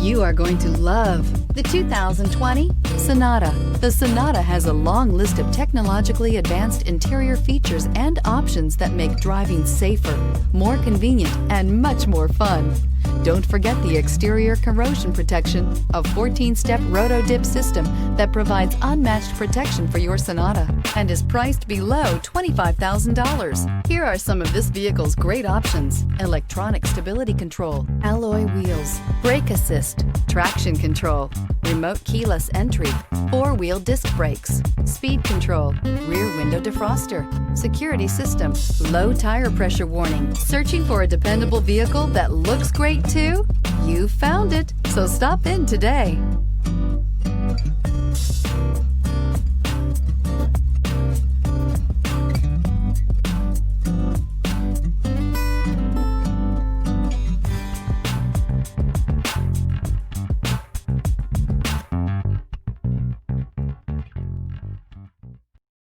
You are going to love the 2020 Sonata. The Sonata has a long list of technologically advanced interior features and options that make driving safer, more convenient, and much more fun. Don't forget the exterior corrosion protection, a 14-step roto-dip system that provides unmatched protection for your Sonata and is priced below $25,000. Here are some of this vehicle's great options: electronic stability control, alloy wheels, brake assist, traction control, remote keyless entry, four-wheel disc brakes, speed control, rear window defroster, security system, low tire pressure warning. Searching for a dependable vehicle that looks great too? You found it, so stop in today.